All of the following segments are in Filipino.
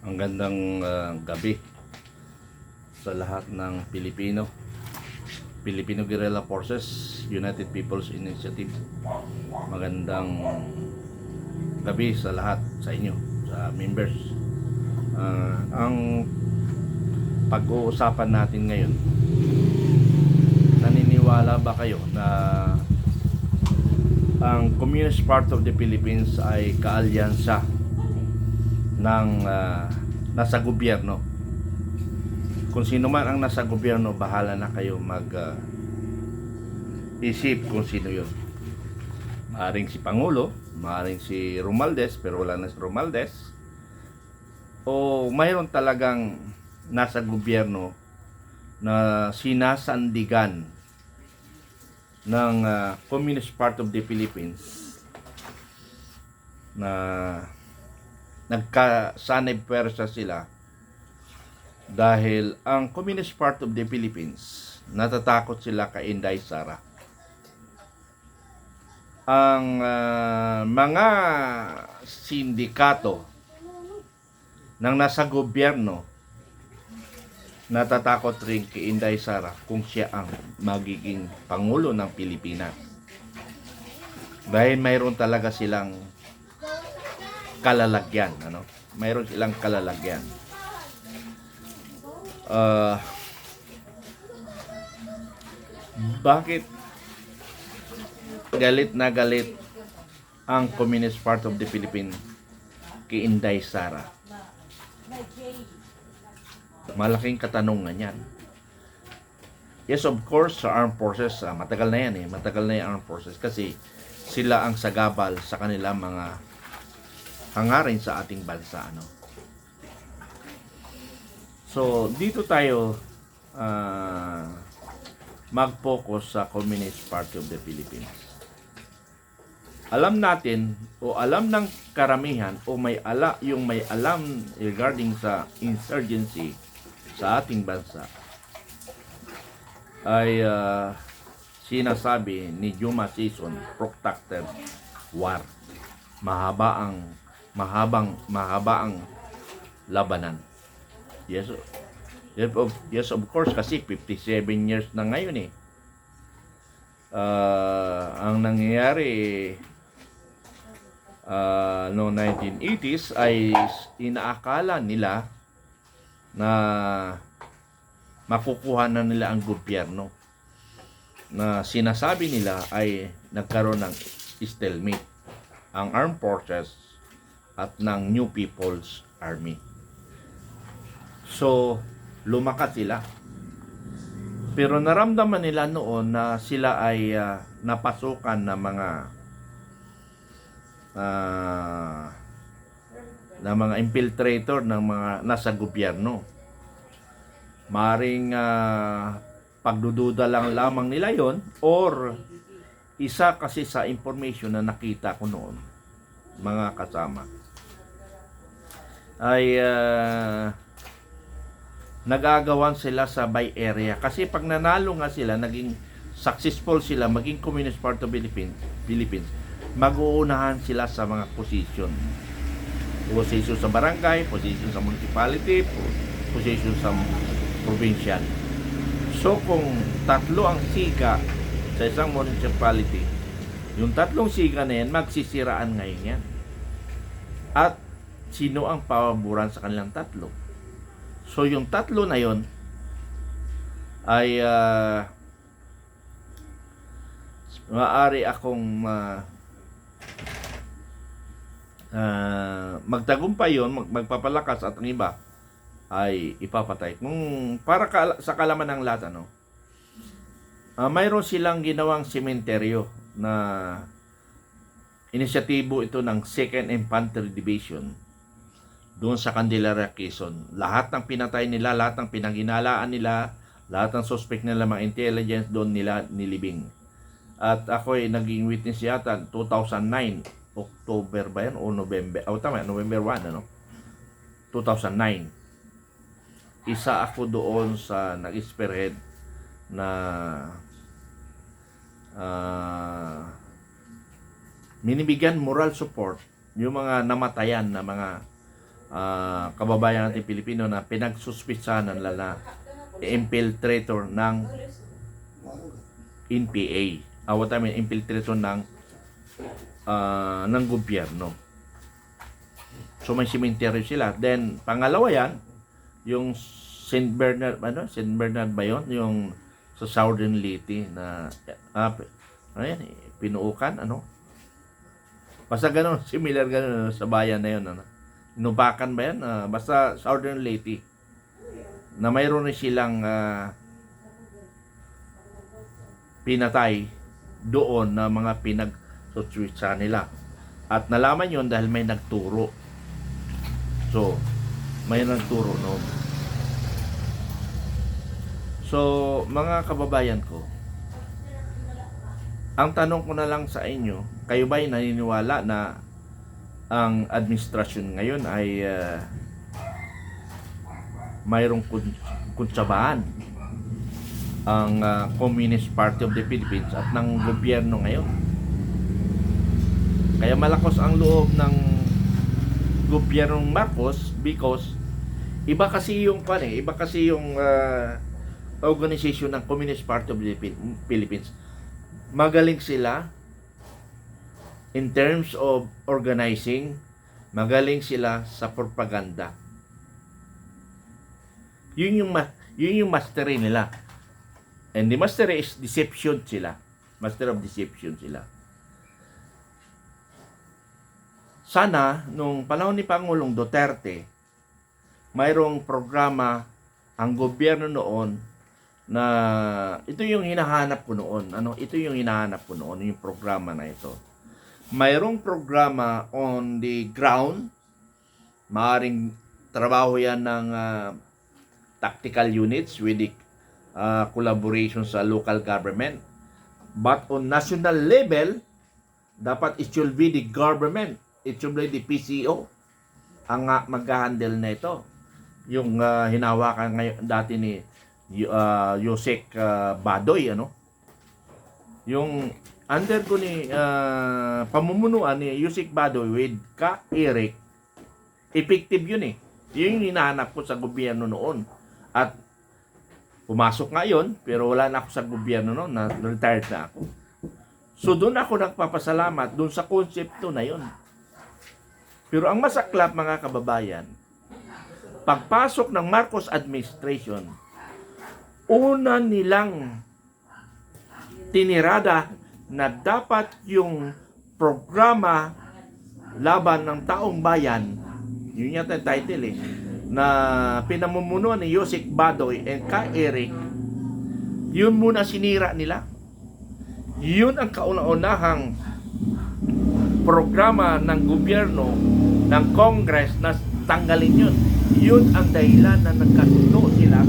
Ang gandang gabi sa lahat ng Filipino Guerrilla Forces, United People's Initiative. Magandang gabi sa lahat, sa inyo, sa members. Ang pag-uusapan natin ngayon, naniniwala ba kayo na ang Communist Party of the Philippines ay kaalyansa ng nasa gobyerno? Kung sino man ang nasa gobyerno, bahala na kayo isip kung sino yun. Maaring si Pangulo, maaring si Romualdez, pero wala na si Romualdez, o mayroon talagang nasa gobyerno na sinasandigan ng Communist Party of the Philippines na nagkasanay pwersa sila dahil ang Communist Party of the Philippines, natatakot sila kay Inday Sara. Ang mga sindikato ng nasa gobyerno natatakot rin kay Inday Sara kung siya ang magiging Pangulo ng Pilipinas. Dahil mayroon talaga silang kalalagyan, mayroon silang kalalagyan. Bakit galit na galit ang Communist Party of the Philippines kay Inday Sara? Malaking katanungan yan. Yes, of course, sa armed forces, matagal na yan matagal na yung armed forces kasi sila ang sagabal sa kanilang mga hangarin sa ating bansa, So, dito tayo mag-focus sa Communist Party of the Philippines. Alam natin o alam ng karamihan o may alam regarding sa insurgency sa ating bansa ay sinasabi ni Yuma Season, protracted war. Mahabang labanan. Yes, of course, kasi 57 years na ngayon ang nangyayari noong 1980s ay inaakala nila na makukuha na nila ang gobyerno, na sinasabi nila ay nagkaroon ng stalemate ang armed forces at ng New People's Army. So, lumakas sila. Pero naramdaman nila noon na sila ay napasukan ng mga infiltrator ng mga nasa gobyerno. Maring pagdududa lang lamang nila yon, or isa kasi sa information na nakita ko noon, mga kasama, ay nagagawan sila sa by area. Kasi pag nanalo nga sila, naging successful sila, maging Communist Party of Philippines, mag-uunahan sila sa mga position sa barangay, position sa municipality, position sa provincial. So kung tatlo ang siga sa isang municipality, yung tatlong siga na yan, magsisiraan ngayon yan. At sino ang paboran sa kanilang tatlo? So yung tatlo na yon ay maaari akong magtagumpay yon, magpapalakas, at ang iba ay ipapatay. Kung para sa kalaman ng lahat, mayroon silang ginawang sementeryo na inisyatibo ito ng 2nd Infantry Division doon sa Candelaria, Quezon. Lahat ng pinatay nila, lahat ng pinanghinalaan nila, lahat ng suspect nila, mga intelligence, doon nila nilibing. At ako ay naging witness yata 2009, October ba yan o November? Tama, November 1, 2009. Isa ako doon sa nag-spearhead na minibigyan moral support yung mga namatayan na mga kababayan natin Pilipino na pinagsuspitsahan na infiltrator ng NPA. What I mean, infiltrator ng gobyerno. So may cemetery sila. Then pangalawa yan, yung St. Bernard ba yun? Yung sa Southern Leyte na ayan, pinuukan, basta ganun, similar ganun sa bayan na yun, Inubakan ba yan? Basta Southern Leyte na mayroon na silang pinatay doon na mga pinag-suswitsa nila. At nalaman yon dahil may nagturo. So, may nagturo, no? So, mga kababayan ko, ang tanong ko na lang sa inyo, kayo ba'y naniniwala na ang administrasyon ngayon ay mayroong kutsabaan ang Communist Party of the Philippines at ng gobyerno ngayon? Kaya malakos ang loob ng gobyernong Marcos because iba kasi yung organization ng Communist Party of the Philippines. Magaling sila in terms of organizing, magaling sila sa propaganda. Yun yung mastery nila. And the mastery is deception sila. Master of deception sila. Sana, nung panahon ni Pangulong Duterte, mayroong programa ang gobyerno noon na ito yung hinahanap ko noon. Yung programa na ito. Mayroong programa on the ground. Maaring trabaho yan ng tactical units with the collaboration sa local government. But on national level, dapat it should be the government. It should be the PCO ang mag-handle na ito. Yung hinawakan ngayon dati ni Yusek Badoy, yung under ko ni pamumunuan ni Yusek Badoy with Ka Eric, effective yun Yun yung hinahanap ko sa gobyerno noon. At pumasok ngayon, pero wala na ako sa gobyerno noon, retired na ako. So doon ako nagpapasalamat doon sa konsepto na yun. Pero ang masaklap, mga kababayan, pagpasok ng Marcos administration, una nilang tinirada na dapat yung programa laban ng taong bayan, yun yata yung title na pinamumunuan ni Yusek Badoy and Ka Eric, yun muna sinira nila. Yun ang kauna-unahang programa ng gobyerno, ng Congress na tanggalin yun. Yun ang dahilan na nagkasundo sila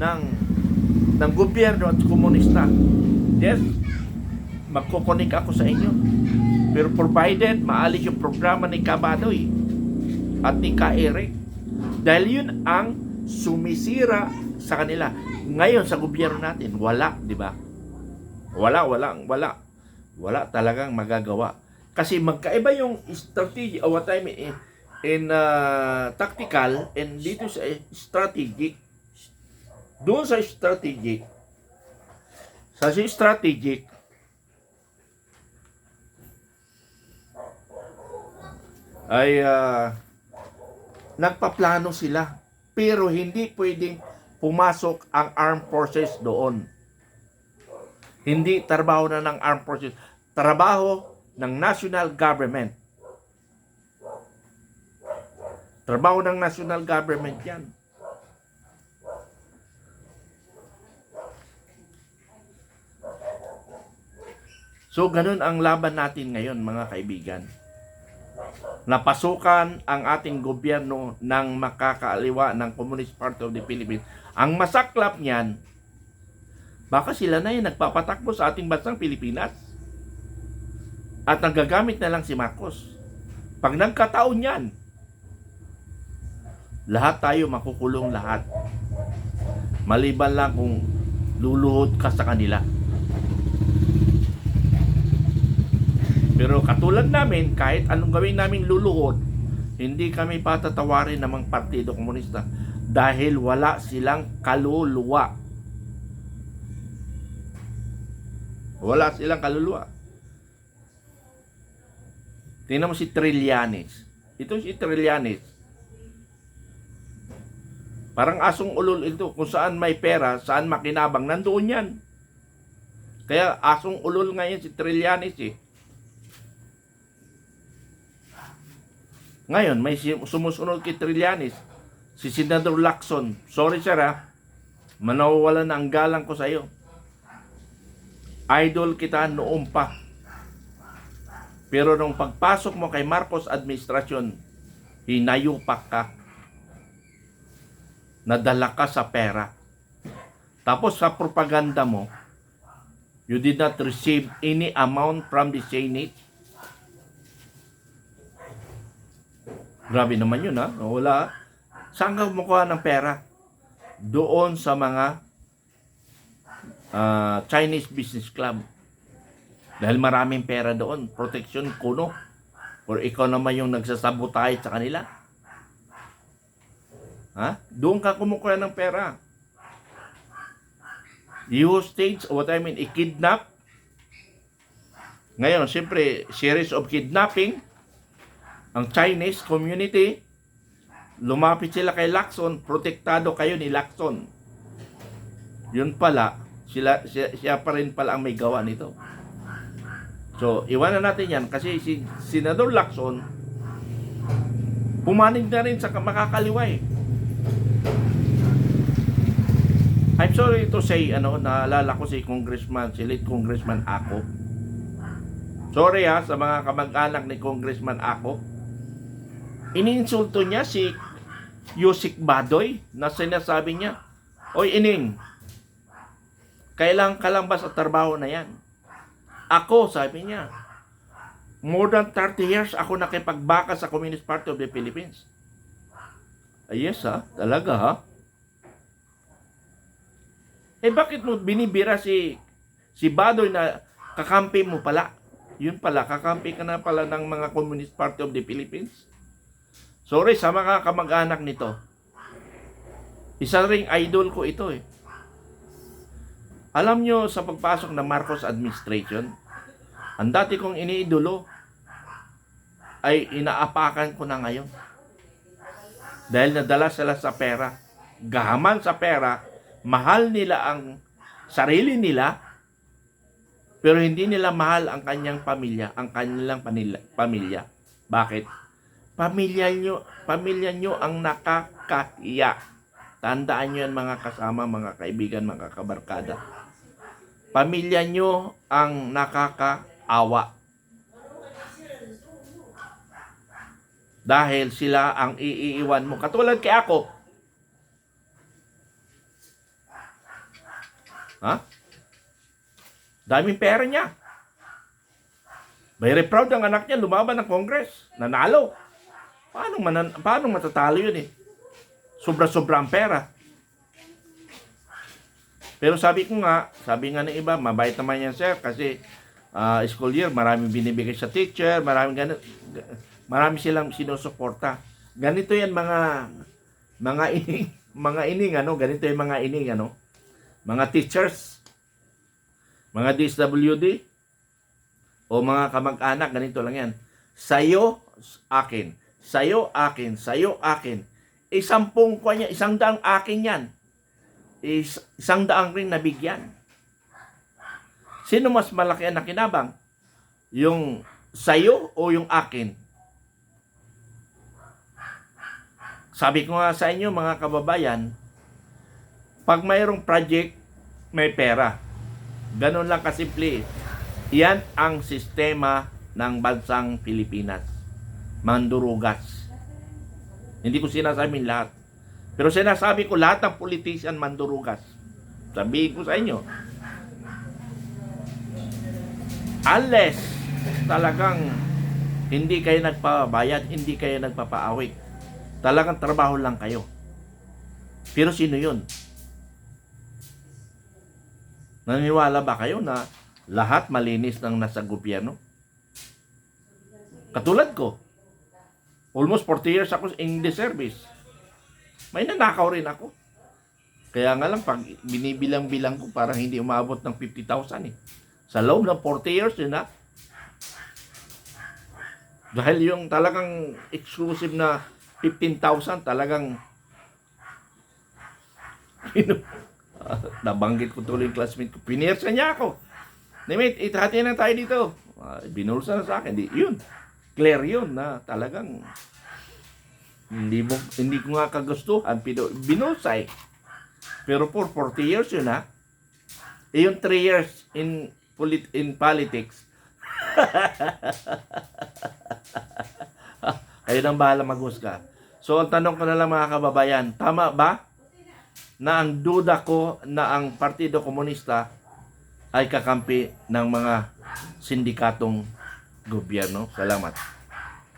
ng gobyerno at komunista. Yes, magkukunik ako sa inyo. Pero provided maalis yung programa ni Badoy at ni Ka Eric, dahil yun ang sumisira sa kanila. Ngayon sa gobyerno natin, wala, di ba? Wala talagang magagawa. Kasi magkaiba yung strategy o what I mean in tactical and dito sa strategic. Doon sa strategic, ay nagpaplano sila, pero hindi pwedeng pumasok ang armed forces doon. Hindi trabaho na ng armed forces, trabaho ng national government. Trabaho ng national government yan. So, ganun ang laban natin ngayon, mga kaibigan. Napasukan ang ating gobyerno ng makakaaliwa ng Communist Party of the Philippines. Ang masaklap niyan, baka sila na yung nagpapatakbo sa ating bansang Pilipinas. At nagagamit na lang si Marcos. Pag nagkataon yan, lahat tayo makukulong lahat. Maliban lang kung luluhod ka sa kanila. Pero katulad namin, kahit anong gawin namin luluhod, Hindi kami patatawarin ng mga Partido Komunista dahil wala silang kaluluwa. Wala silang kaluluwa. Tingnan mo si Trillanes. Ito si Trillanes. Parang asong ulol ito. Kung saan may pera, saan makinabang, nandoon yan. Kaya asong ulol ngayon si Trillanes eh. Ngayon, may sumusunod kay Trillanes. Si Senador Lacson. Sorry sir ha. Manawawala na ang galang ko sa iyo. Idol kita noong pa. Pero nung pagpasok mo kay Marcos administrasyon, hinayupak ka. Nadala ka sa pera. Tapos sa propaganda mo, you did not receive any amount from the Senate. Grabe naman yun ha. Wala. Saan ka kumukuha ng pera? Doon sa mga Chinese Business Club. Dahil maraming pera doon. Protection kuno. Or ikaw naman yung nagsasabotahe sa kanila. Ha? Doon ka kumukuha ng pera. You stage, what I mean, i-kidnap. Ngayon, siyempre, series of kidnapping. Ang Chinese community, lumapit sila kay Lacson, protektado kayo ni Lacson. Yun pala, siya pa rin pala ang may gawa nito. So, iwanan natin yan kasi si Senador Lacson, pumanig na rin sa makakaliwa eh. I'm sorry to say, naalala ko si late Congressman Ako. Sorry ha, sa mga kamag-anak ni Congressman Ako. Ininsulto niya si Yusik Badoy na sinasabi niya, "Oy Ining, kailangan ka lang ba sa trabaho na yan?" Ako, sabi niya, more than 30 years ako nakipagbaka sa Communist Party of the Philippines. Yes ha, talaga ha. Bakit mo binibira si Badoy na kakampi mo pala? Yun pala, kakampi ka na pala ng mga Communist Party of the Philippines. Sorry sa mga kamag-anak nito. Isa ring idol ko ito eh. Alam nyo, sa pagpasok ng Marcos administration, ang dati kong iniidolo ay inaapakan ko na ngayon. Dahil nadala sila sa pera. Gahaman sa pera, mahal nila ang sarili nila, pero hindi nila mahal ang kanyang pamilya, ang kanilang pamilya. Bakit? Pamilya nyo ang nakakahiya. Tandaan nyo yan mga kasama, mga kaibigan, mga kabarkada. Pamilya nyo ang nakakaawa. Dahil sila ang iiwan mo. Katulad kay ako. Ha? Daming pera niya. Very proud ang anak niya, lumaban ng Congress. Nanalo. Paano matatalo yun eh? Sobra-sobra ang pera. Pero sabi nga ng iba, mabait naman yan sir, kasi school year, maraming binibigay sa teacher, marami silang sinusuporta. Ganito yan mga ining, ganito yung mga ining, mga teachers, mga DSWD, o mga kamag-anak, ganito lang yan. Sayo, akin. Sayo, akin. Sayo, akin. 10 ko niya, 100 akin yan. 100 rin nabigyan. Sino mas malaki ang nakinabang? Yung sayo o yung akin? Sabi ko nga sa inyo mga kababayan, pag mayroong project, may pera. Ganun lang kasimple. Yan ang sistema ng bansang Pilipinas. Mandurugas. Hindi ko sinasabing lahat. Pero sinasabi ko lahat ng politician mandurugas. Sabihin ko sa inyo. Unless talagang hindi kayo nagpabayad, hindi kayo nagpapaawit. Talagang trabaho lang kayo. Pero sino yun? Naniniwala ba kayo na lahat malinis ng nasa gobyerno? Katulad ko. Almost 40 years ako in the service. May nanakaw rin ako. Kaya nga lang, pag binibilang-bilang ko, parang hindi umabot ng 50,000 eh. Sa loob ng 40 years yun na. Dahil yung talagang exclusive na 15,000, talagang nabanggit ko tuloy yung classmate ko. Pinirsa niya ako. Mate, itahati na tayo dito. Binulsa na sa akin. Yun. Clear yun na talagang hindi ko nga kagustuhan. Binulsa eh. Pero for 40 years yun ha. Yung 3 years in politics. Kayo nang bahala maghusga. So, ang tanong ko na lang mga kababayan, tama ba na ang duda ko na ang Partido Komunista ay kakampi ng mga sindikatong gobyerno? Salamat.